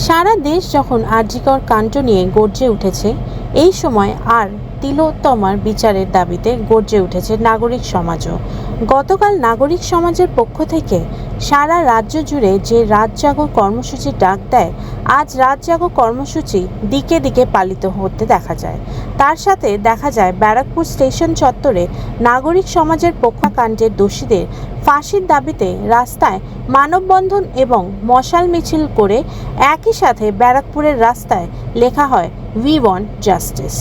সারা দেশ যখন আরজিকর কাণ্ড নিয়ে গর্জে উঠেছে, এই সময় আর তিলোত্তমার বিচারের দাবিতে গর্জে উঠেছে নাগরিক সমাজও। গতকাল নাগরিক সমাজের পক্ষ থেকে সারা রাজ্য জুড়ে যে রাত জাগো কর্মসূচির ডাক দেয়, আজ রাত জাগো কর্মসূচি দিকে দিকে পালিত হতে দেখা যায়। তার সাথে দেখা যায় ব্যারাকপুর স্টেশন চত্বরে নাগরিক সমাজের পক্ষকাণ্ডের দোষীদের ফাঁসির দাবিতে রাস্তায় মানববন্ধন এবং মশাল মিছিল করে একই সাথে ব্যারাকপুরের রাস্তায় লেখা হয় উই ওয়ান্ট জাস্টিস।